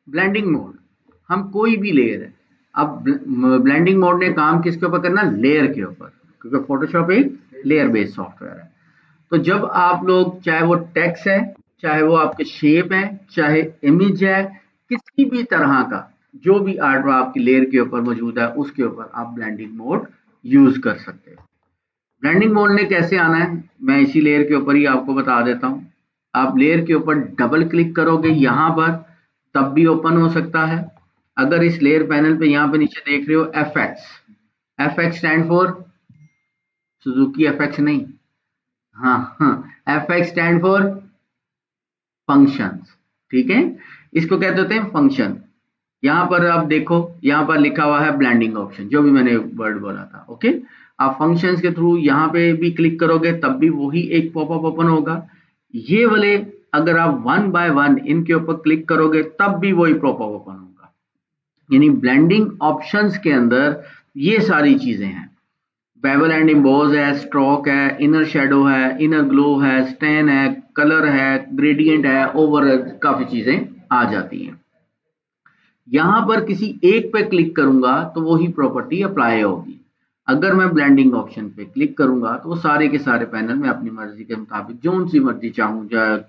Blending mode, हम कोई भी लेयर है, अब ब्लेंडिंग मोड ने काम किसके ऊपर करना, लेयर के ऊपर, क्योंकि फोटोशॉप एक लेयर बेस्ड सॉफ्टवेयर है। तो जब आप लोग, चाहे वो टेक्स्ट है, चाहे वो आपके शेप है, चाहे इमेज है, किसी भी तरह का जो भी आर्ट आपकी लेयर के ऊपर मौजूद है उसके ऊपर आप ब्लेंडिंग मोड यूज कर सकते हो। ब्लेंडिंग मोड ने कैसे आना है, मैं इसी लेयर के ऊपर ही आपको बता देता हूँ। आप लेयर के ऊपर डबल क्लिक करोगे यहाँ पर, तब भी ओपन हो सकता है। अगर इस लेयर पैनल पे यहाँ पे नीचे देख रहे हो FX, FX stand for Suzuki FX नहीं, हाँ हाँ, FX स्टैंड फॉर फंक्शंस, ठीक है, इसको कहते होते हैं फंक्शन। यहाँ पर आप देखो, यहाँ पर लिखा हुआ है ब्लेंडिंग ऑप्शन, जो भी मैंने वर्ड बोला था, ओके। आप फंक्शंस के थ्रू यहाँ पे भी क्लिक करोगे तब भी वही एक पॉपअप ओपन होगा। ये वाले अगर आप 1 बाय 1 इनके ऊपर क्लिक करोगे तब भी वही पॉपअप ओपन होगा। यानी ब्लेंडिंग ऑप्शंस के अंदर ये सारी चीजें हैं, बेवल एंड इम्बोज है, स्ट्रोक है, इनर शेडो है, इनर ग्लो है, स्टेन है, कलर है, ग्रेडियंट है, ओवर, काफी चीजें आ जाती हैं। यहां पर किसी एक पे क्लिक करूंगा तो वही प्रॉपर्टी अप्लाई होगी। अगर मैं ब्लेंडिंग ऑप्शन पे क्लिक करूंगा तो वो सारे के सारे पैनल में अपनी मर्जी के मुताबिक जो सी मर्जी चाहूँ,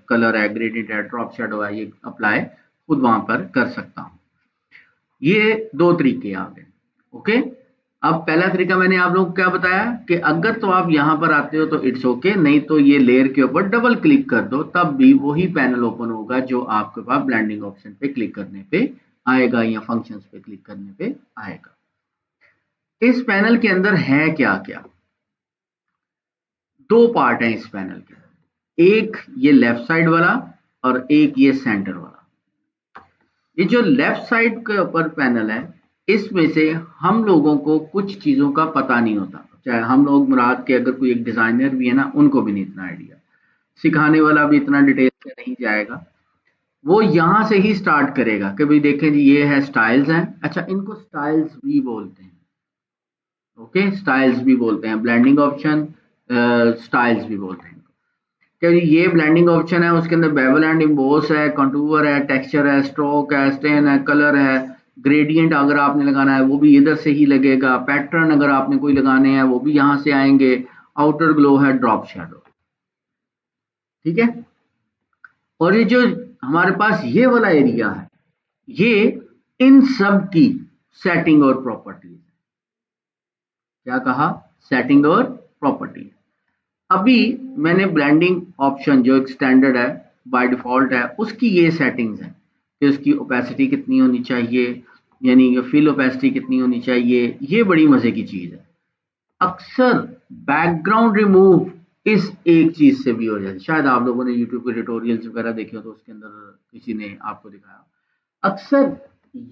कलर है, ग्रेडियंट है, ड्रॉप शेडो है, ये अप्लाई खुद वहां पर कर सकता हूँ। ये दो तरीके आ गए, ओके। अब पहला तरीका मैंने आप लोगों को क्या बताया कि अगर तो आप यहां पर आते हो तो इट्स ओके, नहीं तो ये लेयर के ऊपर डबल क्लिक कर दो, तब भी वही पैनल ओपन होगा जो आपके पास ब्लेंडिंग ऑप्शन पे क्लिक करने पे आएगा या फंक्शंस पे क्लिक करने पे आएगा। इस पैनल के अंदर है क्या क्या, दो पार्ट है इस पैनल के, एक ये लेफ्ट साइड वाला और एक ये सेंटर वाला। ये जो लेफ्ट साइड के ऊपर पैनल है, इसमें से हम लोगों को कुछ चीजों का पता नहीं होता, चाहे हम लोग मुराद के अगर कोई एक डिजाइनर भी है ना, उनको भी नहीं इतना आइडिया, सिखाने वाला भी इतना डिटेल से नहीं जाएगा। वो यहाँ से ही स्टार्ट करेगा कि भाई देखें जी ये है स्टाइल्स हैं, अच्छा इनको स्टाइल्स भी बोलते हैं, ओके, स्टाइल्स भी बोलते हैं, ब्लेंडिंग ऑप्शन स्टाइल्स भी बोलते हैं। क्या ये ब्लेंडिंग ऑप्शन है, उसके अंदर बेवल एंड इम्बोस है, कंटूर है, टेक्सचर है, स्ट्रोक है, स्टेन है, कलर है, ग्रेडियंट अगर आपने लगाना है वो भी इधर से ही लगेगा, पैटर्न अगर आपने कोई लगाने हैं वो भी यहाँ से आएंगे, आउटर ग्लो है, ड्रॉप शेडो, ठीक है। और ये जो हमारे पास ये वाला एरिया है, ये इन सब की सेटिंग और प्रॉपर्टीज, क्या कहा, सेटिंग और प्रॉपर्टी। अभी मैंने ब्लेंडिंग ऑप्शन जो एक स्टैंडर्ड है बाय डिफॉल्ट है, उसकी ये सेटिंग्स हैं कि उसकी ओपेसिटी कितनी होनी चाहिए, यानी फिल ओपेसिटी कितनी होनी चाहिए। ये बड़ी मजे की चीज है। अक्सर बैकग्राउंड रिमूव इस एक चीज से भी हो जाती है, शायद आप लोगों ने यूट्यूब के ट्यूटोरियल्स वगैरह देखे हो तो उसके अंदर किसी ने आपको दिखाया। अक्सर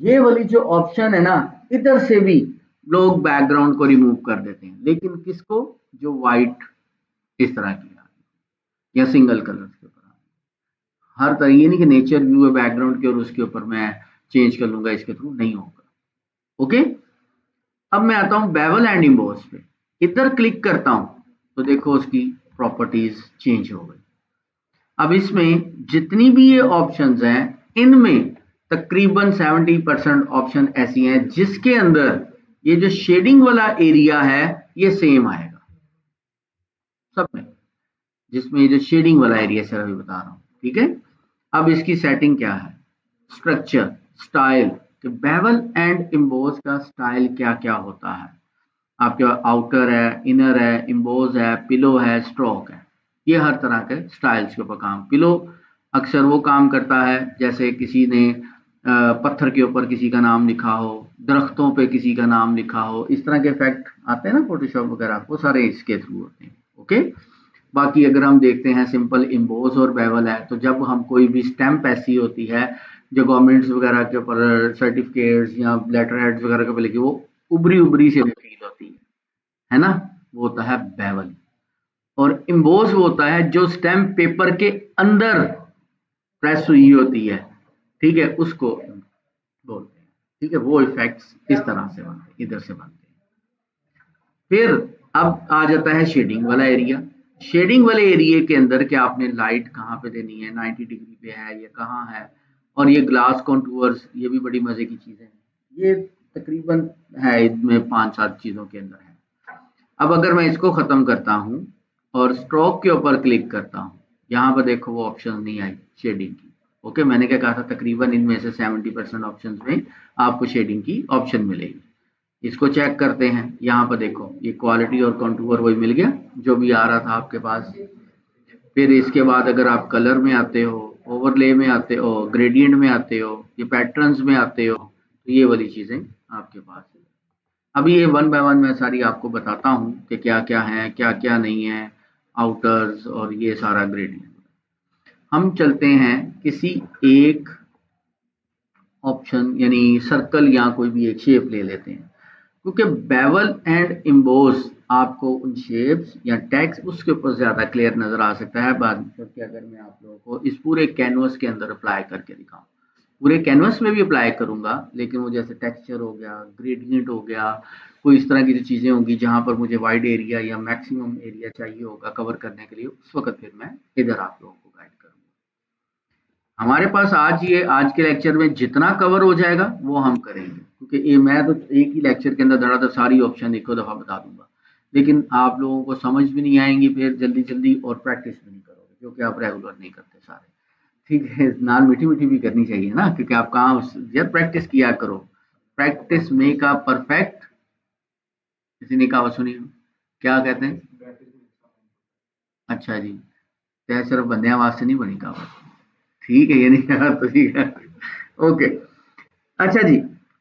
ये वाली जो ऑप्शन है ना, इधर से भी लोग बैकग्राउंड को रिमूव कर देते हैं, लेकिन किसको, जो व्हाइट इस तरह की या सिंगल कलर के ऊपर, हर तरह, ये नहीं कि नेचर व्यू है बैकग्राउंड के और उसके ऊपर मैं चेंज कर लूंगा, इसके थ्रू नहीं होगा, ओके। अब मैं आता हूं बेवल एंड इम्बोस पे, इधर क्लिक करता हूं तो देखो उसकी प्रॉपर्टीज चेंज हो गई। अब इसमें जितनी भी ये ऑप्शंस हैं, इनमें तकरीबन 70% ऑप्शन ऐसी हैं जिसके अंदर ये जो शेडिंग वाला एरिया है ये सेम आएगा सब में, जिसमें ये जो शेडिंग वाला एरिया सर अभी बता रहा हूँ, ठीक है। अब इसकी सेटिंग क्या है, स्ट्रक्चर, स्टाइल, कि बेवल एंड इम्बोज का स्टाइल क्या क्या होता है। आपके आउटर है, इनर है, इम्बोज है, पिलो है, स्ट्रोक है, ये हर तरह के स्टाइल्स के ऊपर काम। पिलो अक्सर वो काम करता है जैसे किसी ने पत्थर के ऊपर किसी का नाम लिखा हो, दरख्तों पे किसी का नाम लिखा हो, इस तरह के इफेक्ट आते हैं ना फोटोशॉप वगैरह, वो सारे इसके थ्रू होते हैं, ओके। बाकी अगर हम देखते हैं सिंपल इम्बोज और बेवल है, तो जब हम कोई भी स्टैम्प ऐसी होती है जो गवर्नमेंट्स वगैरह के ऊपर सर्टिफिकेट्स या लेटर हेड्स वगैरह के ऊपर लिखी, वो उभरी उभरी से फील होती है ना, वो होता है बेवल। और इम्बोज वो होता है जो स्टैम्प पेपर के अंदर प्रेस हुई होती है, ठीक है, उसको बोलते हैं, ठीक है। वो इफेक्ट्स इस तरह से बनते हैं, इधर से बनते हैं। फिर अब आ जाता है शेडिंग वाला एरिया। शेडिंग वाले एरिया के अंदर क्या आपने लाइट कहाँ पे देनी है, 90 डिग्री पे है या कहाँ है, और ये ग्लास कॉन्टूर्स, ये भी बड़ी मजे की चीजें हैं। ये तकरीबन है इनमें 5-7 चीजों के अंदर है। अब अगर मैं इसको खत्म करता हूँ और स्ट्रोक के ऊपर क्लिक करता हूँ, यहाँ पर देखो वो ऑप्शन नहीं आई शेडिंग की। ओके, मैंने क्या कहा था, तकरीबन इनमें से 70% ऑप्शन में आपको शेडिंग की ऑप्शन मिलेगी। इसको चेक करते हैं, यहाँ पर देखो ये क्वालिटी और कॉन्टूर वही मिल गया जो भी आ रहा था आपके पास। फिर इसके बाद अगर आप कलर में आते हो, ओवरले में आते हो, ग्रेडियंट में आते हो, ये पैटर्न्स में आते हो, तो ये वाली चीजें आपके पास है। अभी ये वन बाय वन मैं सारी आपको बताता हूँ कि क्या क्या है, क्या क्या नहीं है, आउटर्स और ये सारा ग्रेडियंट। हम चलते हैं किसी एक ऑप्शन यानी सर्कल या कोई भी एक शेप ले लेते हैं, क्योंकि बेवल एंड इम्बोस आपको उन शेप्स या टेक्स्ट उसके ऊपर ज्यादा क्लियर नजर आ सकता है। बाद में कि अगर मैं आप लोगों को इस पूरे कैनवस के अंदर अप्लाई करके दिखाऊं, पूरे कैनवस में भी अप्लाई करूंगा, लेकिन वो जैसे टेक्सचर हो गया, ग्रेडियंट हो गया, कोई इस तरह की जो चीजें होंगी जहां पर मुझे वाइड एरिया या मैक्सिमम एरिया चाहिए होगा कवर करने के लिए, उस वक्त फिर मैं इधर आप लोगों को गाइड करूंगा। हमारे पास आज के लेक्चर में जितना कवर हो जाएगा वो हम करेंगे, क्योंकि ये मैं तो एक ही लेक्चर के अंदर धड़ाधड़ सारी ऑप्शन एक दफा बता दूंगा, लेकिन आप लोगों को समझ भी नहीं आएंगी फिर जल्दी जल्दी, और प्रैक्टिस भी नहीं करोगे क्योंकि आप रेगुलर नहीं करते सारे। ठीक है, नाल मीठी मीठी भी करनी चाहिए ना, क्योंकि आप कहाँ यार प्रैक्टिस किया करो। प्रैक्टिस मेक अ परफेक्ट, किसी ने कहावत सुनी हो? क्या कहते हैं? अच्छा जी, तय सिर्फ बंदे वास्ते नहीं बनी कहावत। ठीक है, ये नहीं कहा तो ठीक है। ओके, अच्छा जी,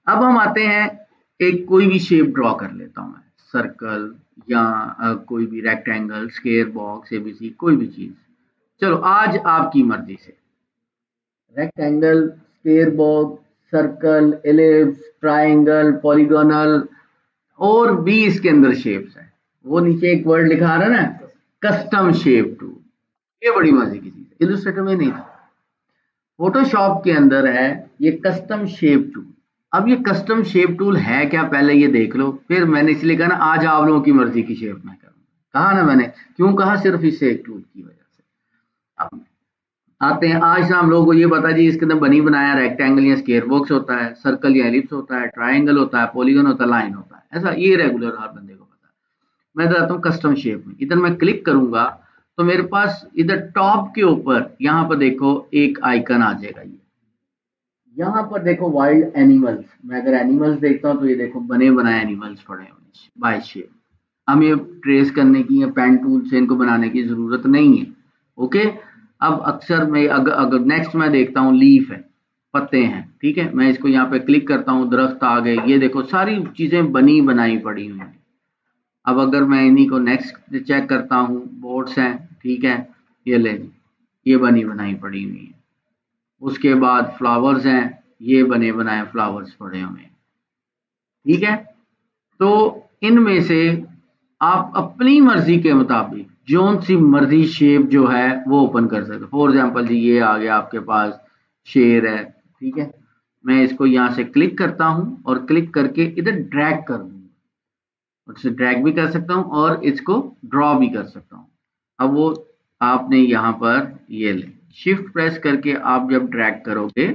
अब हम आते हैं, एक कोई भी शेप ड्रॉ कर लेता हूं मैं, सर्कल या कोई भी रेक्टेंगल, स्क्वायर, बॉक्स, एबीसी, कोई भी चीज। चलो आज आपकी मर्जी से rectangle, square box, circle, ellipse, triangle, polygonal, और भी इसके अंदर शेप्स हैं। वो नीचे एक वर्ड लिखा आ रहा है ना, कस्टम शेप टूल। ये बड़ी मजे की चीज है, इलस्ट्रेटर में नहीं था, फोटोशॉप के अंदर है ये कस्टम शेप टूल। अब ये कस्टम शेप टूल है क्या, पहले ये देख लो, फिर मैंने इसलिए कहा ना आज आप लोगों की मर्जी की शेप में करूंगा। कहा ना मैंने, क्यों कहा, सिर्फ इस एक टूल की वजह से। अब आते हैं, आज से हम लोगों को ये बता जी इसके अंदर बनी बनाया रेक्टेंगल या स्क्वायर बॉक्स होता है, सर्कल या एलिप्स होता है, ट्राइंगल होता है, पॉलीगन होता है, लाइन होता है, ऐसा ये रेगुलर हर बंदे को पता है। मैं जाता हूँ कस्टम शेप में, इधर मैं क्लिक करूंगा तो मेरे पास इधर टॉप के ऊपर यहाँ पर देखो एक आइकन आ जाएगा। ये यहाँ पर देखो वाइल्ड एनिमल्स, मैं अगर एनिमल्स देखता हूँ तो ये देखो बने बनाए एनिमल्स पड़े हुए बाय शेप। हमें ये ट्रेस करने की या पेन टूल से इनको बनाने की जरूरत नहीं है। ओके, अब अक्सर मैं अगर नेक्स्ट मैं देखता हूँ लीफ है, पत्ते हैं, ठीक है, मैं इसको यहाँ पे क्लिक करता हूँ, दरख्त आ गए, ये देखो सारी चीजें बनी बनाई पड़ी हुई हैं। अब अगर मैं इन्हीं को नेक्स्ट चेक करता हूँ, बोर्ड्स हैं, ठीक है, ये ले, ये बनी बनाई पड़ी हुई है। उसके बाद फ्लावर्स हैं, ये बने बनाए फ्लावर्स पड़े हुए हैं, ठीक है। तो इनमें से आप अपनी मर्जी के मुताबिक जोन सी मर्जी शेप जो है वो ओपन कर सकते हो। फॉर एग्जाम्पल जी ये आ गया आपके पास शेर है, ठीक है, मैं इसको यहाँ से क्लिक करता हूँ और क्लिक करके इधर ड्रैग कर दूंगा, और ड्रैग भी कर सकता हूँ और इसको ड्रॉ भी कर सकता हूँ। अब वो आपने यहाँ पर ये ले शिफ्ट प्रेस करके आप जब ड्रैग करोगे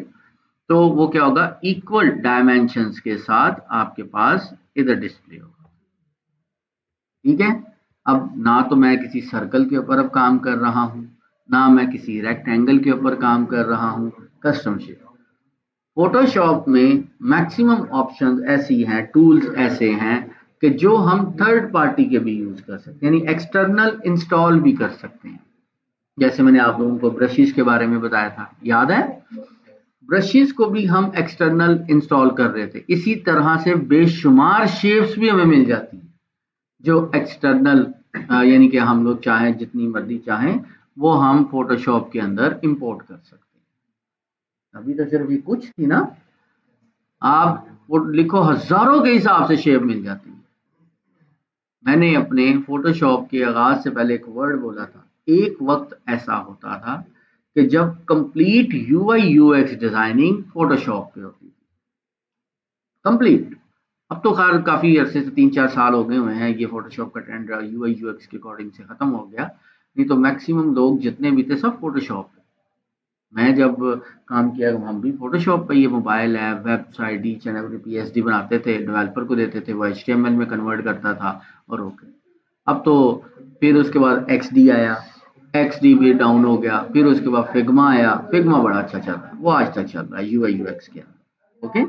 तो वो क्या होगा, इक्वल डायमेंशंस के साथ आपके पास इधर डिस्प्ले होगा, ठीक है। अब ना तो मैं किसी सर्कल के ऊपर अब काम कर रहा हूं, ना मैं किसी रेक्टेंगल के ऊपर काम कर रहा हूं, कस्टम शेप। फोटोशॉप में मैक्सिमम ऑप्शंस ऐसी हैं, टूल्स ऐसे हैं कि जो हम थर्ड पार्टी के भी यूज कर सकते हैं, यानी एक्सटर्नल इंस्टॉल भी कर सकते हैं। जैसे मैंने आप लोगों को ब्रशेस के बारे में बताया था, याद है, ब्रशेस को भी हम एक्सटर्नल इंस्टॉल कर रहे थे। इसी तरह से बेशुमार शेप्स भी हमें मिल जाती हैं जो एक्सटर्नल, यानी कि हम लोग चाहें जितनी मर्जी चाहें वो हम फोटोशॉप के अंदर इंपोर्ट कर सकते हैं। अभी तो सिर्फ ये कुछ थी ना, आप वो लिखो हजारों के हिसाब से शेप मिल जाती है। मैंने अपने फोटोशॉप के आगाज से पहले एक वर्ड बोला था, एक वक्त ऐसा होता था कि जब complete UI UX designing Photoshop पे होती थी, कंप्लीट। अब तो खैर काफी अरसे से 3-4 साल हो गए हुए हैं, ये फोटोशॉप का ट्रेंड यूआई यूएक्स के अकॉर्डिंग से खत्म हो गया, नहीं तो मैक्सिमम लोग जितने भी थे सब फोटोशॉप पे। मैं जब काम किया, हम भी फोटोशॉप पे ये mobile app, website, each and every PSD बनाते थे, डेवलपर को देते थे, वो एचटीएमएल में कन्वर्ट करता था और ओके। अब तो फिर उसके बाद एक्सडी आया, एक्सडी भी डाउन हो गया, फिर उसके बाद फिग्मा आया, फिग्मा बड़ा अच्छा चल रहा है, वो आज तक चल रहा है यूआई यूएक्स के अंदर। ओके,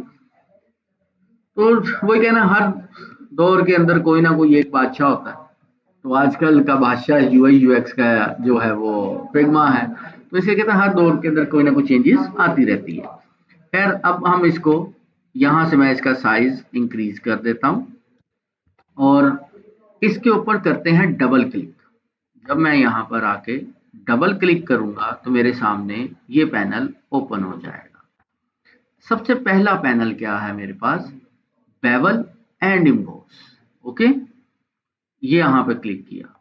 तो वही कहना, हर दौर के अंदर कोई ना कोई एक बादशाह होता है। तो आजकल का बादशाह यूआई यूएक्स का जो है वो फिग्मा है। तो इसे कहते हैं हर दौर के अंदर कोई ना कोई चेंजेस आती रहती है। खैर, अब हम इसको यहाँ से मैं इसका साइज इंक्रीज कर देता हूँ और इसके ऊपर करते हैं डबल क्लिक। जब मैं यहाँ पर आके डबल क्लिक करूंगा तो मेरे सामने ये पैनल ओपन हो जाएगा। सबसे पहला पैनल क्या है मेरे पास, बेवल एंड इम्बोस। ओके, ये यहाँ पे क्लिक किया।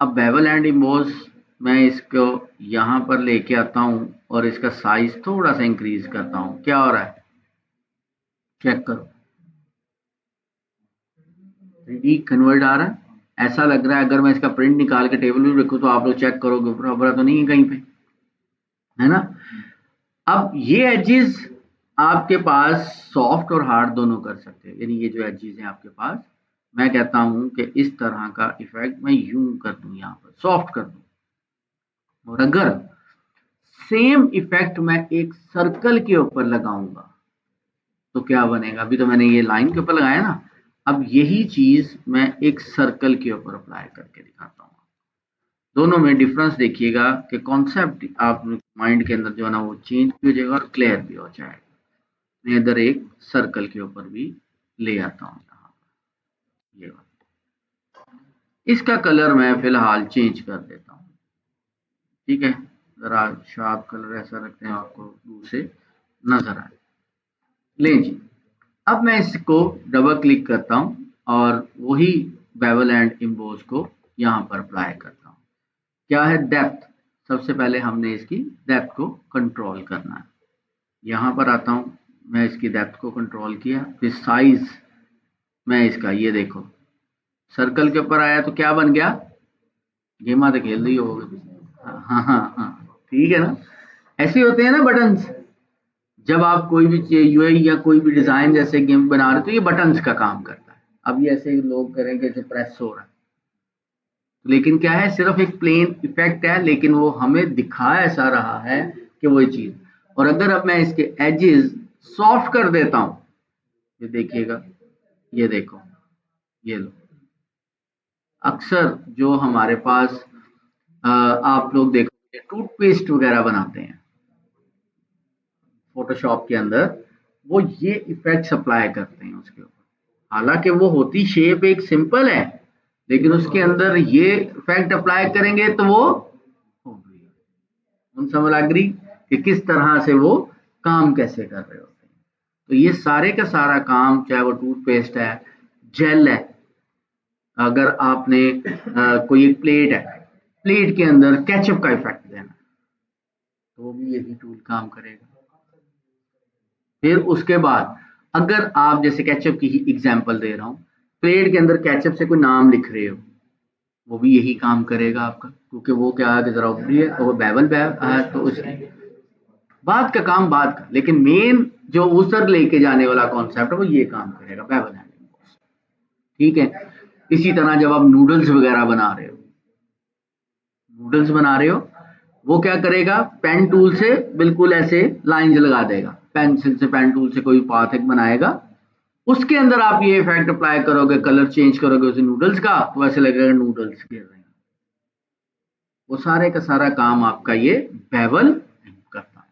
अब बेवल एंड इम्बोस मैं इसको यहाँ पर लेके आता हूँ और इसका साइज थोड़ा सा इंक्रीज करता हूँ। क्या हो रहा है, चेक करो, 3D कन्वर्ट आ रहा है। ऐसा लग रहा है अगर मैं इसका प्रिंट निकाल के टेबल में रखूँ तो आप लोग चेक करोगे, ऊपर तो नहीं है कहीं पे, है ना। अब ये एजेस आपके पास सॉफ्ट और हार्ड दोनों कर सकते हैं, यानी ये जो एजेस हैं आपके पास, मैं कहता हूं कि इस तरह का इफेक्ट मैं यूं कर दूं, यहाँ पर सॉफ्ट कर दूं। और अगर सेम इफेक्ट मैं एक सर्कल के ऊपर लगाऊंगा तो क्या बनेगा, अभी तो मैंने ये लाइन के ऊपर लगाया ना, अब यही चीज मैं एक सर्कल के ऊपर अप्लाई करके दिखाता हूँ। दोनों में डिफरेंस देखिएगा कि कॉन्सेप्ट आप माइंड के अंदर जो है ना वो चेंज भी हो जाएगा और क्लियर भी हो जाएगा। मैं इधर एक सर्कल के ऊपर भी ले आता हूँ, यहाँ ये इसका कलर मैं फिलहाल चेंज कर देता हूँ। ठीक है, जरा शार्प कलर ऐसा रखते हैं आपको दूर से नजर आए। ले जी, अब मैं इसको डबल क्लिक करता हूँ और वही बेवल एंड इम्बोज को यहाँ पर अप्लाई करता हूँ। क्या है, डेप्थ। सबसे पहले हमने इसकी डेप्थ को कंट्रोल करना है। यहाँ पर आता हूँ, मैं इसकी डेप्थ को कंट्रोल किया, फिर साइज मैं इसका, ये देखो सर्कल के ऊपर आया तो क्या बन गया, गेमा तो खेल रही होगी। हाँ हाँ हाँ हाँ, ठीक है ना। ऐसे होते हैं ना बटन्स, जब आप कोई भी यूआई या कोई भी डिजाइन जैसे गेम बना रहे हो तो ये बटन्स का काम करता है। अब ये ऐसे लोग करेंगे जो प्रेस हो रहा है, लेकिन क्या है, सिर्फ एक प्लेन इफेक्ट है, लेकिन वो हमें दिखा ऐसा रहा है कि वो चीज। और अगर अब मैं इसके एजेस सॉफ्ट कर देता हूं, ये देखिएगा, ये देखो, ये लो, अक्सर जो हमारे पास आप लोग देखोगे टूथपेस्ट वगैरह बनाते हैं फोटोशॉप के अंदर, वो ये इफेक्ट अप्लाई करते हैं उसके ऊपर। हालांकि वो होती शेप एक सिंपल है, लेकिन उसके अंदर ये इफेक्ट अप्लाई करेंगे तो वो उन समझ लग रही कि किस तरह से वो काम कैसे कर रहे होते हैं। तो ये सारे का सारा काम, चाहे वो टूथपेस्ट है, जेल है, अगर आपने कोई एक प्लेट है, प्लेट के अंदर केचप का इफेक्ट देना तो वो भी यही टूल काम करेगा। फिर उसके बाद अगर आप जैसे केचप की ही एग्जांपल दे रहा हूँ, प्लेट के अंदर केचप से कोई नाम लिख रहे हो, वो भी यही काम करेगा आपका, क्योंकि वो क्या है कि जरा ऊपरी है और वो बेवल है, तो उसकी बात का काम बात का, लेकिन मेन जो ऊसर लेके जाने वाला कॉन्सेप्ट है वो ये काम करेगा, बेवल है। ठीक है, इसी तरह जब आप नूडल्स वगैरह बना रहे हो, नूडल्स बना रहे हो, वो क्या करेगा, पेन टूल से बिल्कुल ऐसे लाइंस लगा देगा, पेंसिल से पेन टूल से कोई पाथ एक बनाएगा, उसके अंदर आप ये इफेक्ट अप्लाई करोगे, कलर चेंज करोगे उसे नूडल्स का, तो वैसे लगेगा नूडल्स गिर रहे हैं। वो सारे का सारा काम आपका ये बेवल करता है।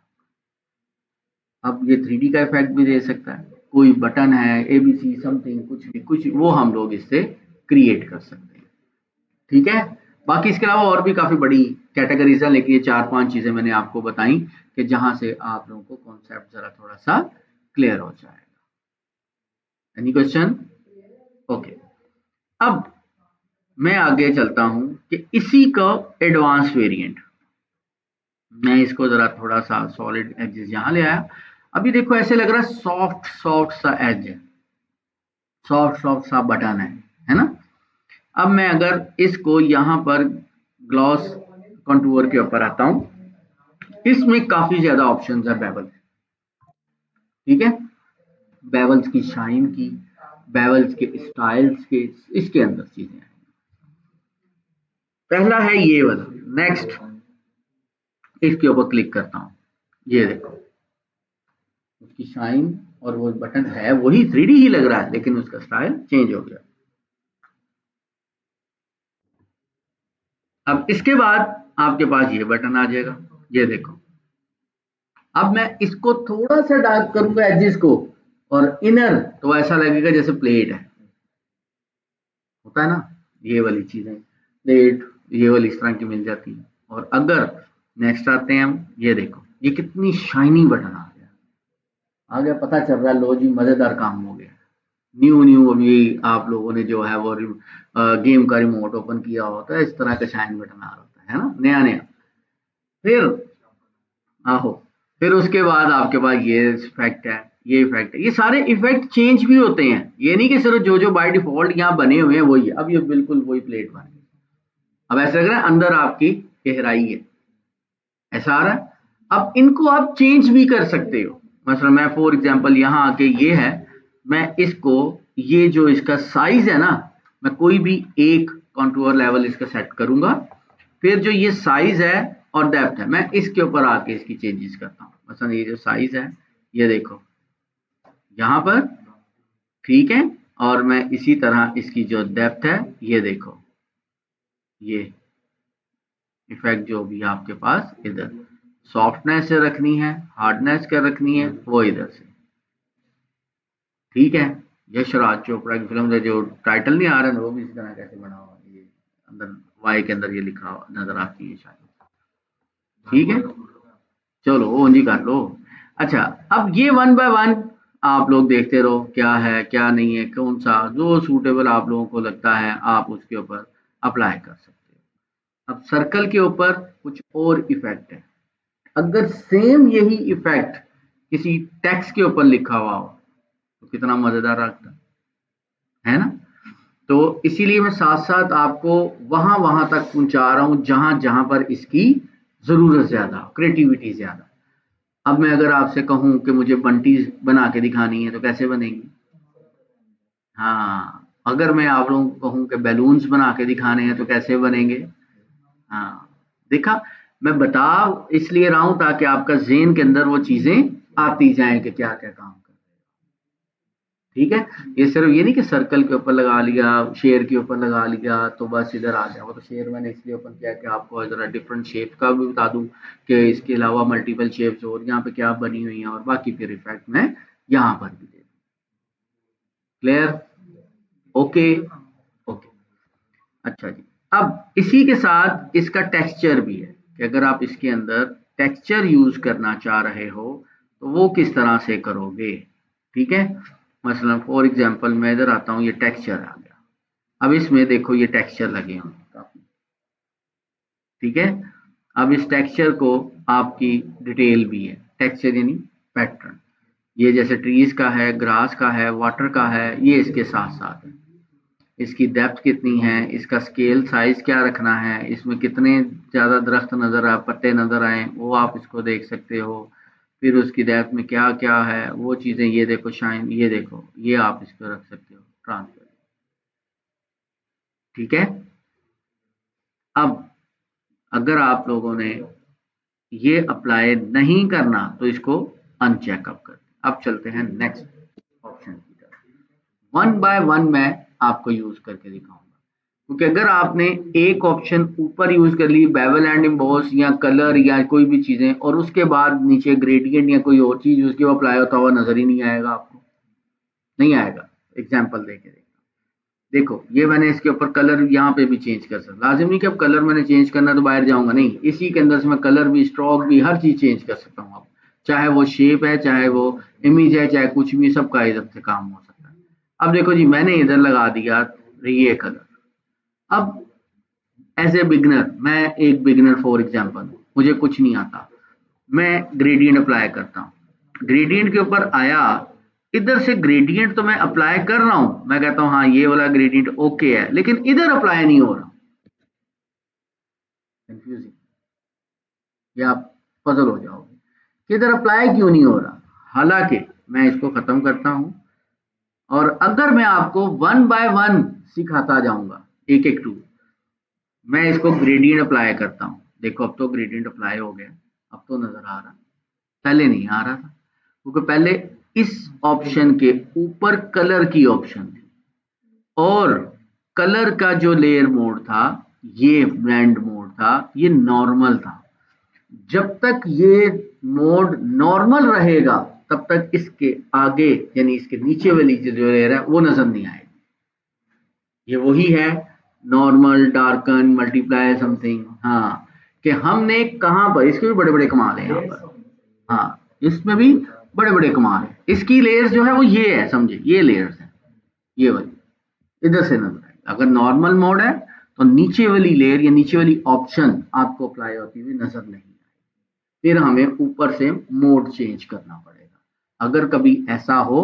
अब ये 3D का इफेक्ट भी दे सकता है, कोई बटन है, एबीसी समथिंग, कुछ भी, कुछ वो हम लोग इससे क्रिएट कर सकते हैं। ठीक है, बाकी इसके अलावा और भी काफी बड़ी कैटेगरीज है, लेकिन ये 4-5 चीजें मैंने आपको बताई कि जहां से आप लोगों को कॉन्सेप्ट जरा थोड़ा सा क्लियर हो जाएगा। Any question? ओके, अब मैं आगे चलता हूं कि इसी का एडवांस वेरिएंट, मैं इसको जरा थोड़ा सा सॉलिड एजेस यहां ले आया। अभी देखो ऐसे लग रहा है सॉफ्ट सॉफ्ट सा एज है, सॉफ्ट सॉफ्ट सा बटन है ना। अब मैं अगर इसको यहाँ पर ग्लॉस कंटूर के ऊपर आता हूँ, इसमें काफी ज्यादा ऑप्शंस है बेवल, ठीक है, बेवल्स की शाइन की, बेवल्स के स्टाइल्स के, इसके अंदर चीजें हैं। पहला है ये वाला, नेक्स्ट इसके ऊपर क्लिक करता हूं, ये देखो उसकी शाइन, और वो बटन है वही 3D ही लग रहा है लेकिन उसका स्टाइल चेंज हो गया। अब इसके बाद आपके पास ये बटन आ जाएगा, ये देखो। अब मैं इसको थोड़ा सा डार्क करूंगा एजेस को और इनर, तो ऐसा लगेगा जैसे प्लेट है, होता है ना, ये वाली चीजें प्लेट ये वाली इस तरह की मिल जाती है। और अगर नेक्स्ट आते हैं हम, ये देखो ये कितनी शाइनी बटन आ गया, पता चल रहा है, लो जी मजेदार काम हो गया। न्यू न्यू अभी आप लोगों ने जो है वो गेम का रिमोट ओपन किया होता है, इस तरह का शाइन बटन आ रहा होता है ना, नया नया। फिर आहो, फिर उसके बाद आपके पास ये इफेक्ट है, ये इफेक्ट है, ये सारे इफेक्ट चेंज भी होते हैं, ये नहीं कि सिर्फ जो जो बाय डिफॉल्ट यहाँ बने हुए हैं वही है। अब ये बिल्कुल वही प्लेट बन गई, अब ऐसा लग रहा है अंदर आपकी गहराई है, ऐसा आ रहा है। अब इनको आप चेंज भी कर सकते हो, मतलब मैं फॉर एग्जांपल यहाँ आके ये है, मैं इसको, ये जो इसका साइज है ना, मैं कोई भी एक कंटूर लेवल इसका सेट करूंगा, फिर जो ये साइज है और डेप्थ है, मैं इसके ऊपर आके इसकी चेंजेस करता हूँ। मतलब ये जो साइज है, ये देखो यहाँ पर, ठीक है, और मैं इसी तरह इसकी जो डेप्थ है, ये देखो, ये इफेक्ट जो भी आपके पास इधर सॉफ्टनेस से रखनी है, हार्डनेस क्या रखनी है, वो इधर से, ठीक है। यशराज चोपड़ा की फिल्म का जो टाइटल नहीं आ रहा है वो भी इसी तरह कैसे बना हुआ है, ये अंदर वाई के अंदर ये लिखा हुआ नजर आती है शायद, ठीक है। चलो वो जी कर लो। अच्छा, अब ये वन बाय वन आप लोग देखते रहो, क्या है क्या नहीं है, कौन सा जो सूटेबल आप लोगों को लगता है आप उसके ऊपर अप्लाई कर सकते हो। अब सर्कल के ऊपर कुछ और इफेक्ट है, अगर सेम यही इफेक्ट किसी टेक्स्ट के ऊपर लिखा हुआ हो तो कितना मजेदार लगता है ना। तो इसीलिए मैं साथ साथ आपको वहां वहां तक पहुंचा रहा हूं जहां जहां पर इसकी जरूरत ज्यादा, क्रिएटिविटी ज्यादा। अब मैं अगर आपसे कहूं कि मुझे बंटी बना के दिखानी है तो कैसे बनेगी, हाँ, अगर मैं आप लोगों को कहूं कि बैलून्स बना के दिखाने हैं तो कैसे बनेंगे, हाँ, देखा, मैं बता इसलिए रहा हूं ताकि आपका ज़हन के अंदर वो चीजें आती जाएं कि क्या क्या काम कर, ठीक है। ये सिर्फ ये नहीं कि सर्कल के ऊपर लगा लिया, शेयर के ऊपर लगा लिया तो बस इधर आ गया, वो तो शेयर मैंने इसलिए ओपन किया कि आपको जरा डिफरेंट शेप का भी बता दूं कि इसके अलावा मल्टीपल शेप्स और यहाँ पे क्या बनी हुई हैं, और बाकी फिर इफेक्ट मैं यहाँ पर भी दे, क्लियर, ओके, ओके। अच्छा जी, अब इसी के साथ इसका टेक्सचर भी है कि अगर आप इसके अंदर टेक्सचर यूज करना चाह रहे हो तो वो किस तरह से करोगे, ठीक है। मसलन फॉर एग्जांपल मैं इधर आता हूँ, ये टेक्सचर आ गया, अब इसमें देखो ये टेक्सचर लगे हुए हैं काफी, ठीक है। अब इस टेक्सचर को आपकी डिटेल भी है, टेक्सचर यानी पैटर्न, ये जैसे ट्रीज का है, ग्रास का है, वाटर का है, ये इसके साथ साथ है। इसकी डेप्थ कितनी है, इसका स्केल साइज क्या रखना है, इसमें कितने ज़्यादा दरख्त नज़र आए, पत्ते नज़र आए, वो आप इसको देख सकते हो। फिर उसकी डेप्थ में क्या क्या है वो चीज़ें, ये देखो शाइन, ये देखो, ये आप इसको रख सकते हो ट्रांसफर, ठीक है। अब अगर आप लोगों ने ये अप्लाई नहीं करना तो इसको अनचेकअप कर, अब चलते हैं नेक्स्ट ऑप्शन की तरफ, वन बाय वन मैं आपको यूज करके दिखाऊंगा, क्योंकि अगर आपने एक ऑप्शन ऊपर यूज कर ली, बेवल एंड एम्बॉस या कलर या कोई भी चीजें, और उसके बाद नीचे ग्रेडियंट या कोई और चीज उसके अप्लाई होता हुआ नजर ही नहीं आएगा आपको, नहीं आएगा। एग्जाम्पल देके देखो, देखो ये मैंने इसके ऊपर कलर यहाँ पे भी चेंज कर सकता, लाजिम नहीं कि अब कलर मैंने चेंज करना तो बाहर जाऊंगा, नहीं, इसी के अंदर से मैं कलर भी, स्ट्रोक भी, हर चीज चेंज कर सकता हूँ। अब चाहे वो शेप है, चाहे वो इमेज है, चाहे कुछ भी, सबका इधर से काम हो सकता है। अब देखो जी मैंने इधर लगा दिया ये कलर, अब एज ए बिगनर, मैं एक बिगनर फॉर एग्जांपल, मुझे कुछ नहीं आता, मैं ग्रेडियंट अप्लाई करता हूँ, ग्रेडियंट के ऊपर आया, इधर से ग्रेडियंट तो मैं अप्लाई कर रहा हूँ, मैं कहता हूँ हाँ ये वाला ग्रेडियंट ओके है, लेकिन इधर अप्लाई नहीं हो रहा, कंफ्यूजिंग, या पजल हो जाओगे कि इधर अप्लाई क्यों नहीं हो रहा। हालांकि मैं इसको खत्म करता हूं और अगर मैं आपको 1 बाय 1 सिखाता जाऊंगा एक एक टूल, मैं इसको ग्रेडियंट अप्लाई करता हूं। देखो अब तो ग्रेडियंट अप्लाई हो गया, अब तो नजर आ रहा, पहले नहीं आ रहा था क्योंकि पहले इस ऑप्शन के ऊपर कलर की ऑप्शन थी और कलर का जो लेयर मोड था, ये ब्लेंड मोड था, ये नॉर्मल था। जब तक ये मोड नॉर्मल रहेगा तब तक इसके आगे यानी इसके नीचे वाली जो लेयर है वो नजर नहीं आएगी। ये वही है नॉर्मल, डार्कन, मल्टीप्लाई समथिंग। हाँ, कि हमने कहां पर, इसके भी बड़े बड़े कमाल है यहाँ पर। हाँ, इसमें भी बड़े बड़े कमाल है। इसकी लेयर्स जो है वो ये है, समझे, ये लेयर्स है, ये वाली इधर से नजर आएगी। अगर नॉर्मल मोड है तो नीचे वाली लेयर या नीचे वाली ऑप्शन आपको अप्लाई होती हुई नजर नहीं आएगी, फिर हमें ऊपर से मोड चेंज करना पड़ेगा। अगर कभी ऐसा हो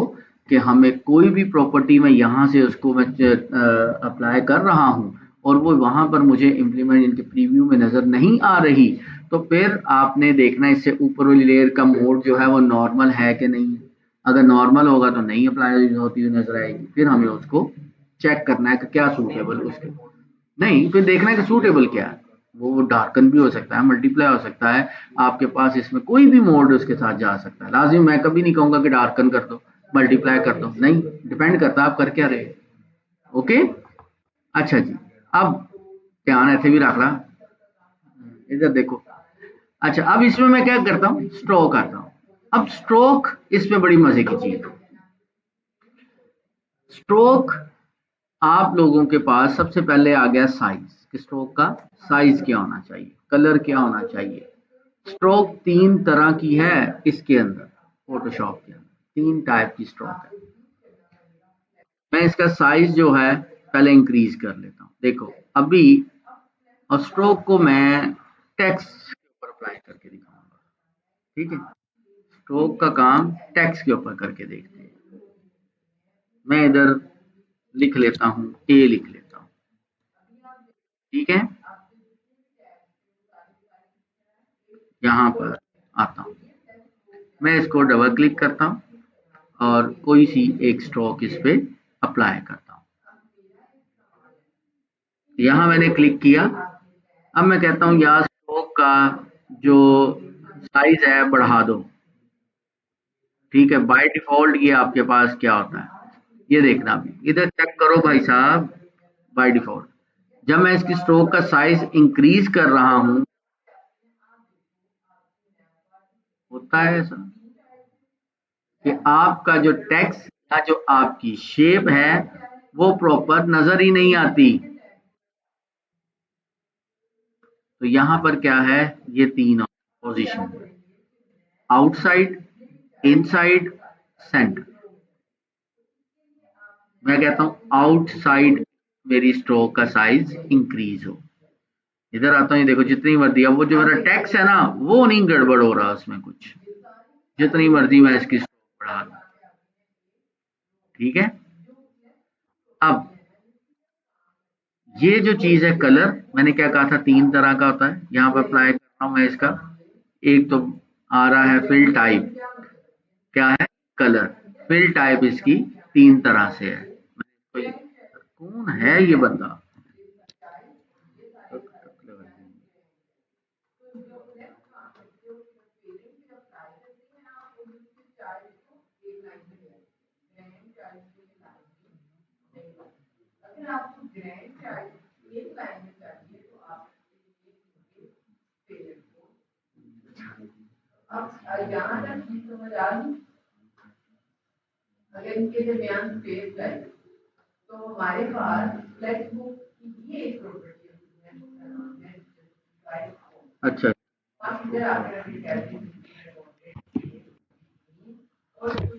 कि हमें कोई भी प्रॉपर्टी में यहाँ से उसको मैं अप्लाई कर रहा हूँ और वो वहां पर मुझे इम्प्लीमेंट इनके प्रीव्यू में नजर नहीं आ रही, तो फिर आपने देखना इससे ऊपर वाली लेयर का मोड जो है वो नॉर्मल है कि नहीं है। अगर नॉर्मल होगा तो नहीं अप्लाई होती हुई नजर आएगी, फिर हमें उसको चेक करना है कि क्या सूटेबल उसके, नहीं फिर देखना है कि सूटेबल क्या है। वो डार्कन भी हो सकता है, मल्टीप्लाई हो सकता है, आपके पास इसमें कोई भी मोड उसके साथ जा सकता है। लाजिम मैं कभी नहीं कहूंगा कि डार्कन कर दो, मल्टीप्लाई कर दो, नहीं, डिपेंड करता है आप कर क्या रहे। ओके, अच्छा जी, अब ध्यान ऐसे भी रख रहा, इधर देखो। अच्छा, अब इसमें मैं क्या करता हूँ, स्ट्रोक आता हूँ। अब स्ट्रोक इसमें बड़ी मजे की चीज है। स्ट्रोक आप लोगों के पास सबसे पहले आ गया साइज, कि स्ट्रोक का साइज क्या होना चाहिए, कलर क्या होना चाहिए। स्ट्रोक 3 तरह की है इसके अंदर, फोटोशॉप के अंदर 3 टाइप की स्ट्रोक है। मैं इसका साइज जो है पहले इंक्रीज कर लेता हूँ। देखो अभी, और स्ट्रोक को मैं टेक्स्ट के ऊपर अप्लाई करके दिखाऊंगा, ठीक है। स्ट्रोक का काम टेक्स्ट के ऊपर करके देखते हैं। मैं इधर लिख लेता हूँ, ए लिख लेता हूँ, ठीक है। यहाँ पर आता हूँ, मैं इसको डबल क्लिक करता हूँ और कोई सी एक स्ट्रोक इस पे अप्लाई करता हूँ। यहाँ मैंने क्लिक किया। अब मैं कहता हूँ यार स्ट्रोक का जो साइज है बढ़ा दो, ठीक है। बाय डिफॉल्ट ये आपके पास क्या होता है, ये देखना, अभी इधर चेक करो भाई साहब। बाय डिफॉल्ट जब मैं इसकी स्ट्रोक का साइज इंक्रीज कर रहा हूं, होता है ऐसा कि आपका जो टेक्स्ट या जो आपकी शेप है वो प्रॉपर नजर ही नहीं आती। तो यहां पर क्या है, ये 3 पोजीशन, आउटसाइड, इनसाइड, सेंटर। मैं कहता हूं आउटसाइड मेरी स्ट्रोक का साइज इंक्रीज हो। इधर आता हूँ, ये देखो जितनी मर्जी, अब वो जो मेरा टैक्स है ना वो नहीं गड़बड़ हो रहा उसमें कुछ, जितनी मर्जी मैं इसकी स्ट्रोक बढ़ा लूं, ठीक है। अब ये जो चीज है कलर, मैंने क्या कहा था 3 तरह का होता है, यहाँ पर अप्लाई कर रहा हूँ मैं इसका। एक तो आ रहा है फिल टाइप, क्या है, कलर। फिल टाइप इसकी 3 तरह से है। कौन है ये बंदा, अच्छा।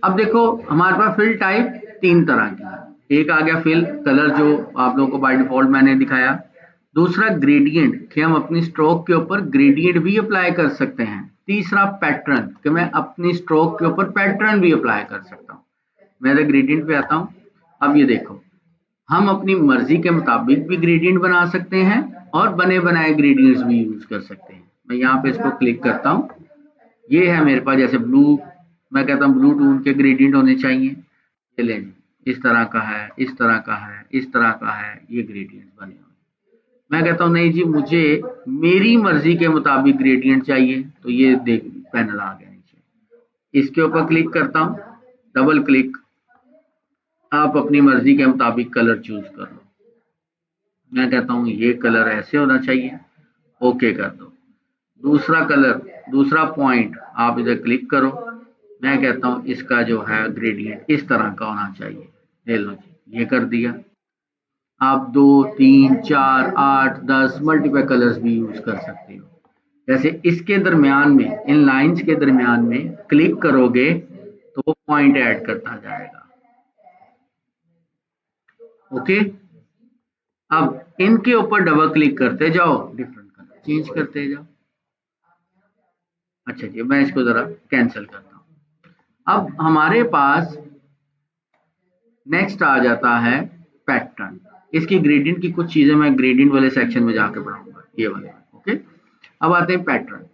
अब देखो हमारे पास फिल टाइप 3 तरह की है। एक आ गया फिल कलर जो आप लोगों को बाय डिफॉल्ट मैंने दिखाया। दूसरा ग्रेडियंट कि हम अपनी स्ट्रोक के ऊपर ग्रेडियंट भी अप्लाई कर सकते हैं। तीसरा पैटर्न कि मैं अपनी स्ट्रोक के ऊपर पैटर्न भी अप्लाई कर सकता हूँ। मैं ग्रेडियंट पे आता हूँ। अब ये देखो, हम अपनी मर्जी के मुताबिक भी ग्रेडियंट बना सकते हैं और बने बनाए ग्रेडियंट्स भी यूज कर सकते हैं। मैं यहाँ पे इसको क्लिक करता हूँ ये है मेरे पास जैसे ब्लू, मैं कहता हूँ ब्लू टोन के ग्रेडियंट होने चाहिए। ये लें जी, इस तरह का है, इस तरह का है, इस तरह का है, ये ग्रेडियंट बने हुए। मैं कहता हूँ नहीं जी, मुझे मेरी मर्जी के मुताबिक ग्रेडियंट चाहिए, तो ये देख पैनल आ गया नीचे। इसके ऊपर क्लिक करता हूँ, डबल क्लिक, आप अपनी मर्जी के मुताबिक कलर चूज कर लो। मैं कहता हूँ ये कलर ऐसे होना चाहिए, ओके कर दो। दूसरा कलर, दूसरा पॉइंट आप इधर क्लिक करो, मैं कहता हूँ इसका जो है ग्रेडियंट इस तरह का होना चाहिए। ले लो जी, ये कर दिया। आप 2, 3, 4, 8, 10 मल्टीपल कलर्स भी यूज कर सकते हो। जैसे इसके दरमियान में, इन लाइंस के दरमियान में क्लिक करोगे तो वो पॉइंट ऐड करता जाएगा। ओके, अब इनके ऊपर डबल क्लिक करते जाओ, डिफरेंट कलर चेंज करते जाओ। अच्छा जी, मैं इसको जरा कैंसिल करता हूँ। अब हमारे पास नेक्स्ट आ जाता है पैटर्न। इसकी ग्रेडियंट की कुछ चीजें मैं ग्रेडियंट वाले सेक्शन में जाके पढ़ाऊंगा, ये वाले। ओके, अब आते हैं पैटर्न।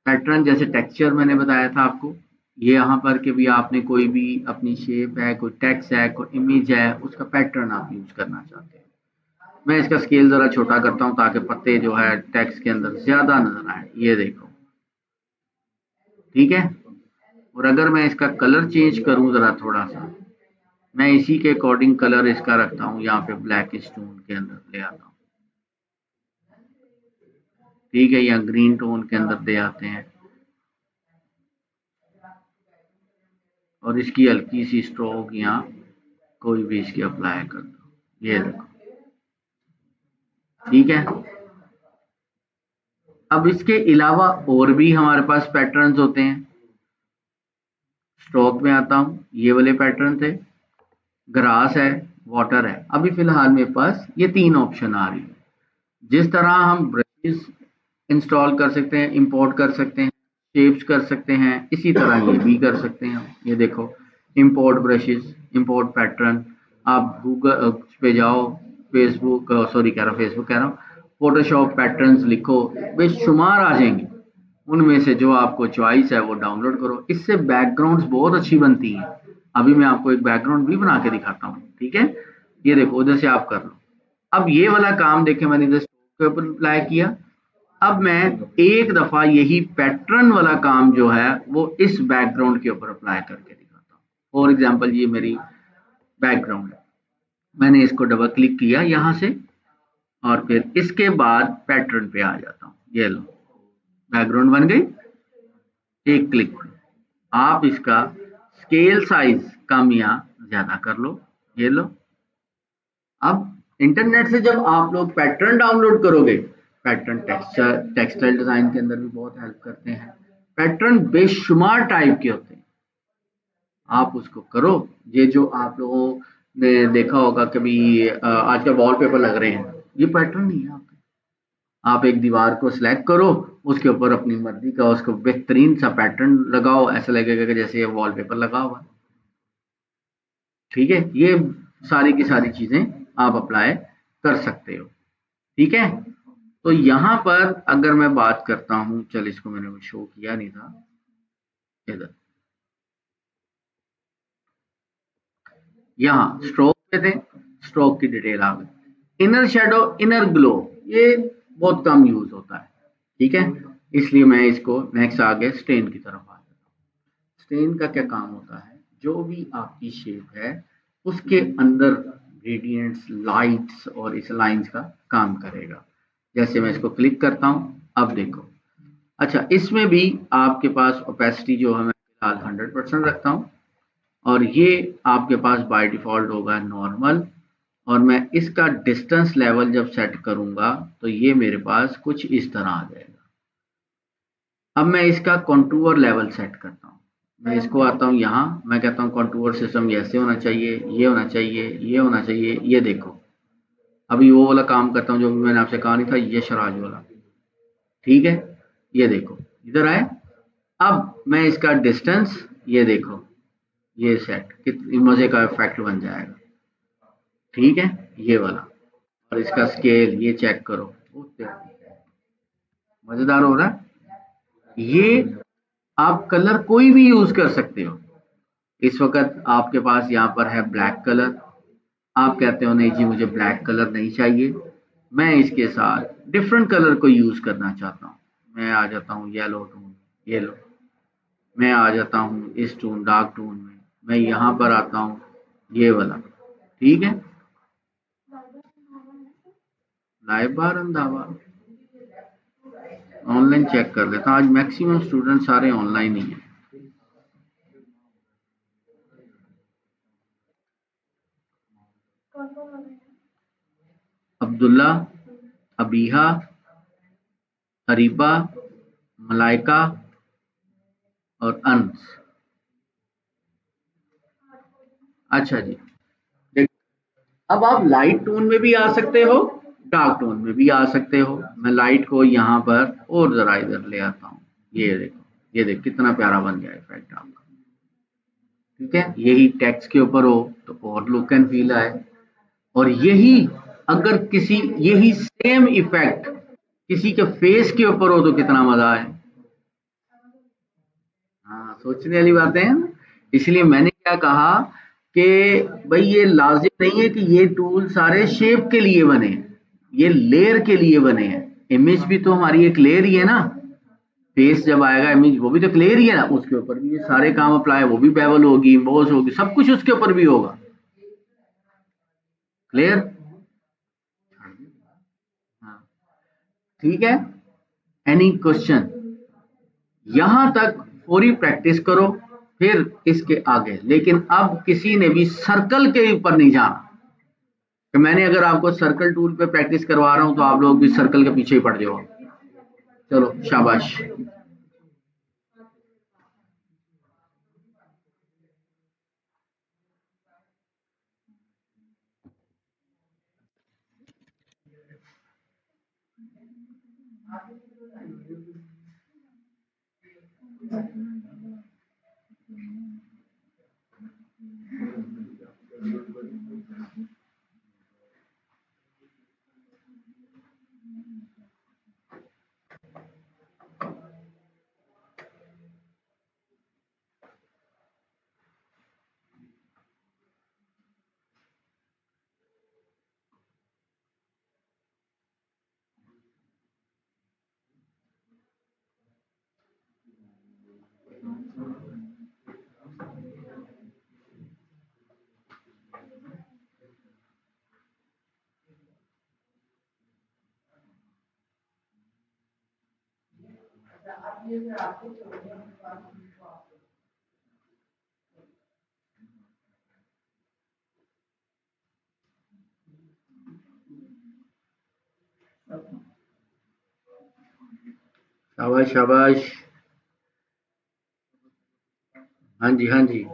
पैटर्न जैसे टेक्सचर मैंने बताया था आपको, ये यहाँ पर कि भी आपने कोई भी अपनी शेप है, कोई टेक्स्ट है, कोई इमेज है, उसका पैटर्न आप यूज करना चाहते हैं। मैं इसका स्केल जरा छोटा करता हूँ ताकि पत्ते जो है टेक्स्ट के अंदर ज्यादा नजर आए। ये देखो, ठीक है। और अगर मैं इसका कलर चेंज करूं जरा थोड़ा सा, मैं इसी के अकॉर्डिंग कलर इसका रखता हूँ, यहाँ पे ब्लैक स्टोन के अंदर ले आता हूँ, ठीक है, या ग्रीन टोन के अंदर दे आते हैं, और इसकी हल्की सी स्ट्रोक यहाँ कोई भी इसकी अप्लाई कर दो। ये देखो, ठीक है। अब इसके अलावा और भी हमारे पास पैटर्न्स होते हैं। स्ट्रोक में आता हूँ, ये वाले पैटर्न थे, ग्रास है, वाटर है। अभी फिलहाल मेरे पास ये तीन ऑप्शन आ रही है। जिस तरह हम ब्रशेस इंस्टॉल कर सकते हैं, इंपोर्ट कर सकते हैं, शेप्स कर सकते हैं, इसी तरह ये भी कर सकते हैं। ये देखो, इंपोर्ट ब्रशेस, इंपोर्ट पैटर्न। आप गूगल पे जाओ, फेसबुक, सॉरी कह रहा हूँ, फेसबुक कह रहा हूँ, फोटोशॉप पैटर्न्स लिखो, बेशुमार आ जाएंगे। उनमें से जो आपको चॉइस है वो डाउनलोड करो। इससे बैकग्राउंड्स बहुत अच्छी बनती हैं। अभी मैं आपको एक बैकग्राउंड भी बना के दिखाता हूँ, ठीक है। ये देखो, उधर से आप कर लो। अब ये वाला काम देखें, मैंने इधर के ऊपर अप्लाई किया। अब मैं एक दफा यही पैटर्न वाला काम जो है वो इस बैकग्राउंड के ऊपर अप्लाई करके दिखाता हूँ। फॉर एग्जांपल ये मेरी बैकग्राउंड है, मैंने इसको डबल क्लिक किया यहाँ से, और फिर इसके बाद पैटर्न पे आ जाता हूँ। ये लो, बैकग्राउंड बन गई। एक क्लिक में आप इसका स्केल साइज कम या ज्यादा कर लो। ये लो। अब इंटरनेट से जब आप लोग पैटर्न डाउनलोड करोगे, पैटर्न टेक्सटाइल डिजाइन के अंदर भी बहुत हेल्प करते हैं। पैटर्न बेशुमार टाइप के होते हैं, आप उसको करो। ये जो आप लोगों ने देखा होगा कभी, आजकल वॉलपेपर लग रहे हैं, ये पैटर्न नहीं है आपके। आप एक दीवार को सिलेक्ट करो, उसके ऊपर अपनी मर्जी का उसको बेहतरीन सा पैटर्न लगाओ, ऐसा लगेगा कि जैसे ये वॉलपेपर लगा हुआ है। ठीक है, ये सारी की सारी चीजें आप अप्लाई कर सकते हो, ठीक है। तो यहाँ पर अगर मैं बात करता हूँ, चल इसको मैंने शो किया नहीं था, इधर यहाँ स्ट्रोक पे थे, स्ट्रोक की डिटेल आ गई। इनर शेडो, इनर ग्लो, ये बहुत कम यूज होता है, ठीक है। इसलिए मैं इसको नेक्स्ट आगे स्टेन की तरफ आ जाता हूँ। स्टेन का क्या काम होता है, जो भी आपकी शेप है उसके अंदर ग्रेडियंट्स, लाइट्स और इस लाइंस का काम करेगा। जैसे मैं इसको क्लिक करता हूँ, अब देखो। अच्छा, इसमें भी आपके पास ओपेसिटी जो है मैं फिलहाल 100% रखता हूँ, और ये आपके पास बाय डिफॉल्ट होगा नॉर्मल। और मैं इसका डिस्टेंस लेवल जब सेट करूंगा तो ये मेरे पास कुछ इस तरह आ जाएगा। अब मैं इसका कंटूर लेवल सेट करता हूँ। मैं इसको आता हूँ यहाँ, मैं कहता हूँ कंटूर सिस्टम ऐसे होना चाहिए, ये होना चाहिए, ये होना चाहिए। ये देखो, अभी वो वाला काम करता हूँ जो भी मैंने आपसे कहा नहीं था, ये शराज वाला, ठीक है। ये देखो, इधर आए। अब मैं इसका डिस्टेंस, ये देखो, ये सेट कितनी मजे का इफेक्ट बन जाएगा, ठीक है, ये वाला। और इसका स्केल ये चेक करो, मजेदार हो रहा है ये। आप कलर कोई भी यूज कर सकते हो। इस वक्त आपके पास यहाँ पर है ब्लैक कलर। आप कहते हो नहीं जी मुझे ब्लैक कलर नहीं चाहिए, मैं इसके साथ डिफरेंट कलर को यूज करना चाहता हूँ। मैं आ जाता हूँ येलो टोन, ये लो। मैं आ जाता हूँ इस टोन डार्क टोन में, मैं यहाँ पर आता हूँ ये वाला। ठीक है, लाइव बार अंधावा ऑनलाइन चेक कर लेता हूँ। आज मैक्सिमम स्टूडेंट सारे ऑनलाइन ही हैं। अब्दुल्ला, अबीहा, अरीबा, मलाइका और अंस। अच्छा जी, अब आप लाइट टोन में भी आ सकते हो, डार्क टोन में भी आ सकते हो। मैं लाइट को यहाँ पर और जरा इधर ले आता हूँ। ये देखो, ये देख कितना प्यारा बन गया इफेक्ट आपका। ठीक है, यही टेक्स्ट के ऊपर हो तो और लुक एंड फील आए। और यही अगर किसी यही सेम इफेक्ट किसी के फेस के ऊपर हो तो कितना मजा आए। हाँ, सोचने वाली बातें हैं। इसलिए मैंने क्या कहा कि भाई ये लाजिम नहीं है कि ये टूल सारे शेप के लिए बने हैं, ये लेयर के लिए बने हैं। इमेज भी तो हमारी एक लेयर ही है ना। फेस जब आएगा इमेज वो भी तो क्लियर ही है ना, उसके ऊपर भी ये सारे काम अप्लाई, वो भी बेवल होगी, इम्बोस होगी, सब कुछ उसके ऊपर भी होगा। क्लियर? हाँ, ठीक है। Any question? यहां तक पूरी प्रैक्टिस करो, फिर इसके आगे। लेकिन अब किसी ने भी सर्कल के ऊपर नहीं जाना कि मैंने अगर आपको सर्कल टूल पे प्रैक्टिस करवा रहा हूं तो आप लोग भी सर्कल के पीछे ही पड़ जाओ। चलो शाबाश। शाबाश शाबाश। हाँ जी, हाँ जी।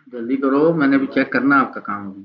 जल्दी करो, मैंने भी चेक करना आपका काम अभी।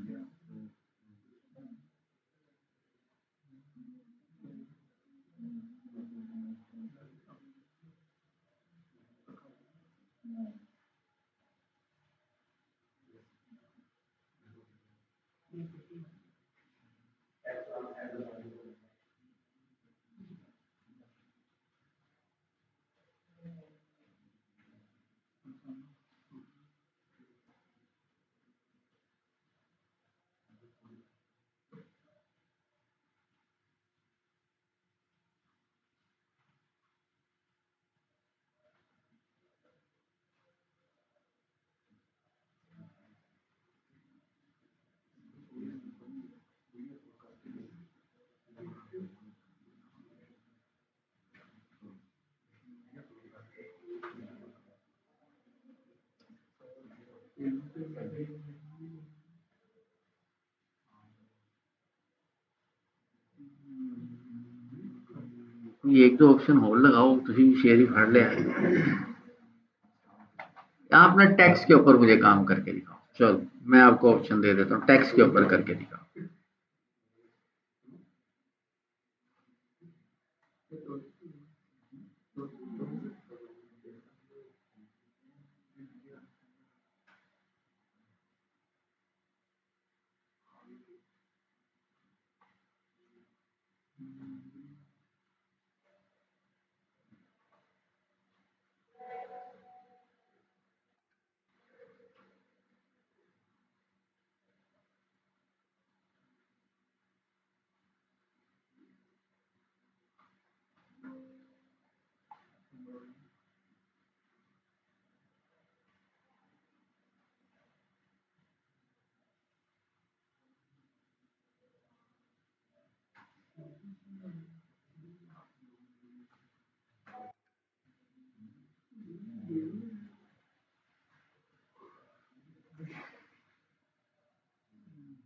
ये एक दो ऑप्शन और लगाओ, तुम शेयर ही फाड़ ले आए। आप अपना टैक्स के ऊपर मुझे काम करके दिखाओ। चलो मैं आपको ऑप्शन दे देता हूँ, टैक्स के ऊपर करके दिखाओ।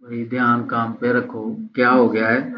भाई ध्यान काम पे रखो, क्या हो गया है?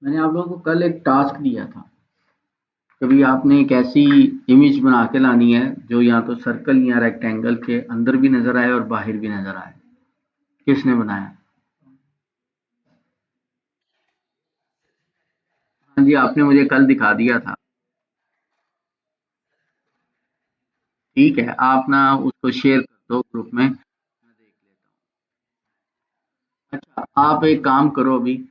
मैंने आप लोगों को कल एक टास्क दिया था। कभी आपने एक ऐसी इमेज बना के लानी है जो या तो सर्कल या रेक्टेंगल के अंदर भी नजर आए और बाहर भी नजर आए। किसने बनाया? हाँ जी, आपने मुझे कल दिखा दिया था। ठीक है, आप ना उसको शेयर कर दो ग्रुप में, मैं देख लेता हूँ। अच्छा, आप एक काम करो अभी,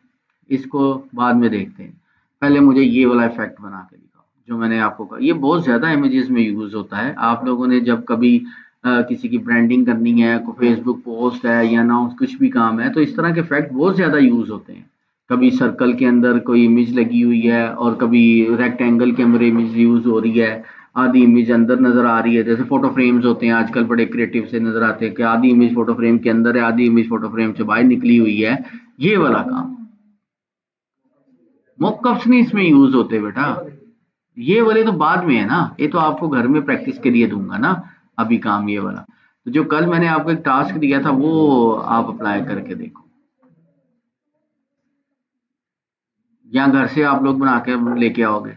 इसको बाद में देखते हैं। पहले मुझे ये वाला इफेक्ट बना के दिखाओ जो मैंने आपको कहा। ये बहुत ज्यादा इमेजेस में यूज होता है। आप लोगों ने जब कभी किसी की ब्रांडिंग करनी है, कोई फेसबुक पोस्ट है या ना कुछ भी काम है, तो इस तरह के इफेक्ट बहुत ज्यादा यूज होते हैं। कभी सर्कल के अंदर कोई इमेज लगी हुई है और कभी रेक्टेंगल के अंदर इमेज यूज हो रही है। आधी इमेज अंदर नजर आ रही है, जैसे फोटो फ्रेम्स होते हैं आजकल बड़े क्रिएटिव से नजर आते हैं कि आधी इमेज फोटो फ्रेम के अंदर है, आधी इमेज फोटो फ्रेम से बाहर निकली हुई है। ये वाला काम मॉकअप्स नहीं इसमें यूज होते बेटा। ये वाले तो बाद में है ना, ये तो आपको घर में प्रैक्टिस के लिए दूंगा ना। अभी काम ये वाला, तो जो कल मैंने आपको एक टास्क दिया था वो आप अप्लाई करके देखो, या घर से आप लोग बना के लेके आओगे।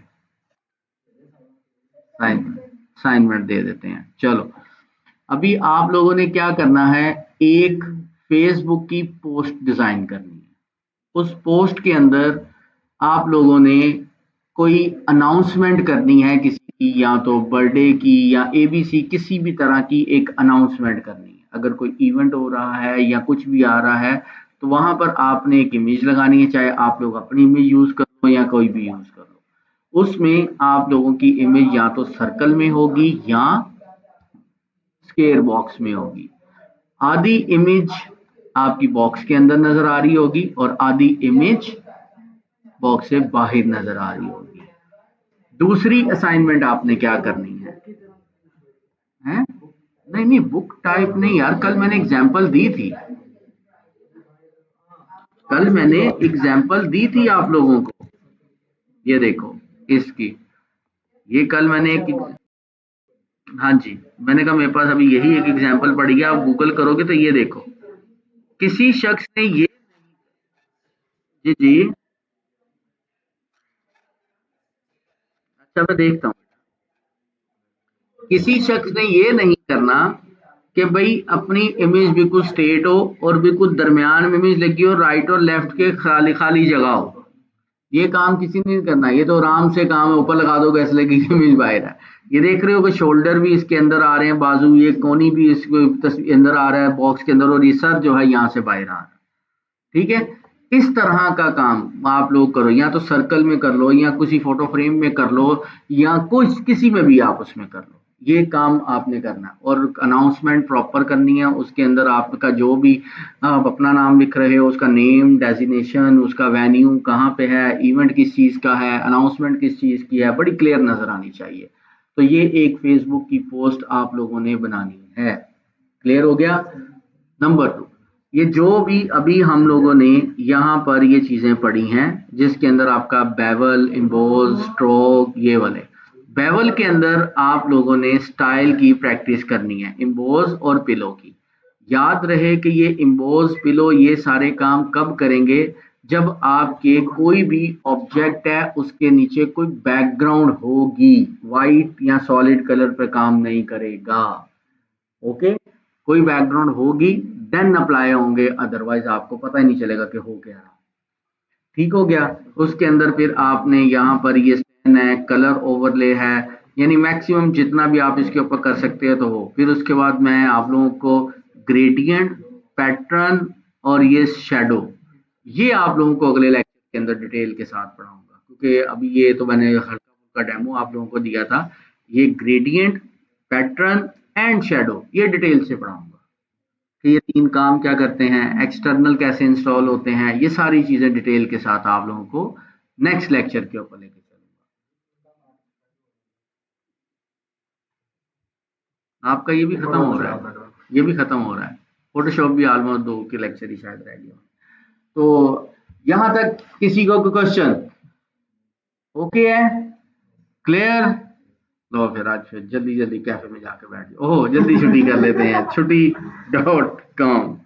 असाइनमेंट असाइनमेंट दे देते हैं, चलो। अभी आप लोगों ने क्या करना है, एक फेसबुक की पोस्ट डिजाइन करनी है। उस पोस्ट के अंदर आप लोगों ने कोई अनाउंसमेंट करनी है किसी की, या तो बर्थडे की या एबीसी किसी भी तरह की एक अनाउंसमेंट करनी है। अगर कोई इवेंट हो रहा है या कुछ भी आ रहा है, तो वहां पर आपने एक इमेज लगानी है, चाहे आप लोग अपनी इमेज यूज करो या कोई भी यूज कर लो। उसमें आप लोगों की इमेज या तो सर्कल में होगी या स्क्वायर बॉक्स में होगी। आधी इमेज आपकी बॉक्स के अंदर नजर आ रही होगी और आधी इमेज बॉक्स से बाहर नजर आ रही होगी। दूसरी असाइनमेंट आपने क्या करनी है, हैं? नहीं नहीं, बुक टाइप नहीं यार, कल मैंने एग्जांपल दी थी, कल मैंने एग्जांपल दी थी आप लोगों को। ये देखो इसकी, ये कल मैंने एक, हाँ जी, मैंने कहा मेरे पास अभी यही एक एग्जांपल पड़ी है, आप गूगल करोगे तो ये देखो, किसी शख्स ने ये, जी जी, अच्छा मैं देखता हूँ। किसी शख्स ने ये नहीं करना कि भाई अपनी इमेज बिल्कुल स्ट्रेट हो और बिल्कुल दरमियान में इमेज लगी हो, राइट और लेफ्ट के खाली खाली जगह हो। ये काम किसी ने नहीं करना, ये तो आराम से काम है, ऊपर लगा दो ऐसे लगेगी इमेज बाहर है। ये देख रहे हो कि शोल्डर भी इसके अंदर आ रहे हैं, बाजू, ये कोनी भी इसके तस्वीर अंदर आ रहा है बॉक्स के अंदर, और ये सर जो है यहाँ से बाहर आ रहा है। ठीक है, इस तरह का काम आप लोग करो, या तो सर्कल में कर लो या किसी फोटो फ्रेम में कर लो या कुछ किसी में भी आप उसमें कर लो, ये काम आपने करना है। और अनाउंसमेंट प्रॉपर करनी है, उसके अंदर आपका जो भी आप अपना नाम लिख रहे हो, उसका नेम, डेजिग्नेशन, उसका वेन्यू कहाँ पे है, इवेंट किस चीज़ का है, अनाउंसमेंट किस चीज़ की है, बड़ी क्लियर नजर आनी चाहिए। तो ये एक फेसबुक की पोस्ट आप लोगों ने बनानी है। क्लियर हो गया। नंबर 2, ये जो भी अभी हम लोगों ने यहाँ पर ये चीजें पढ़ी हैं, जिसके अंदर आपका बेवल, इम्बोज, स्ट्रोक, ये वाले, बेवल के अंदर आप लोगों ने स्टाइल की प्रैक्टिस करनी है, इम्बोज और पिलो की। याद रहे कि ये इम्बोज, पिलो, ये सारे काम कब करेंगे, जब आपके कोई भी ऑब्जेक्ट है उसके नीचे कोई बैकग्राउंड होगी, वाइट या सॉलिड कलर पे काम नहीं करेगा। ओके, कोई बैकग्राउंड होगी देन अप्लाई होंगे, अदरवाइज आपको पता ही नहीं चलेगा कि हो क्या रहा। ठीक हो गया। उसके अंदर फिर आपने यहाँ पर ये स्कैन है, कलर ओवरले है, यानी मैक्सिमम जितना भी आप इसके ऊपर कर सकते हैं तो हो। फिर उसके बाद मैं आप लोगों को ग्रेडियंट, पैटर्न और ये शेडो, ये आप लोगों को अगले लेक्चर के अंदर डिटेल के साथ पढ़ाऊंगा, क्योंकि अभी ये तो मैंने हल्का फुल्का डेमो आप लोगों को दिया था। ये ग्रेडियंट, पैटर्न एंड शेडो ये डिटेल से पढ़ाऊंगा कि ये तीन काम क्या करते हैं, एक्सटर्नल कैसे इंस्टॉल होते हैं, ये सारी चीजें डिटेल के साथ आप लोगों को नेक्स्ट लेक्चर के ऊपर लेके चलूंगा। आपका ये भी खत्म हो रहा है, ये भी खत्म हो रहा है, फोटोशॉप भी ऑलमोस्ट 2 के लेक्चर ही शायद रह गया। तो यहां तक किसी को कोई क्वेश्चन? ओके है, क्लियर। लो फिर आज फिर जल्दी जल्दी कैफे में जाके बैठ जाओ, ओह जल्दी छुट्टी कर लेते हैं, छुट्टी.com।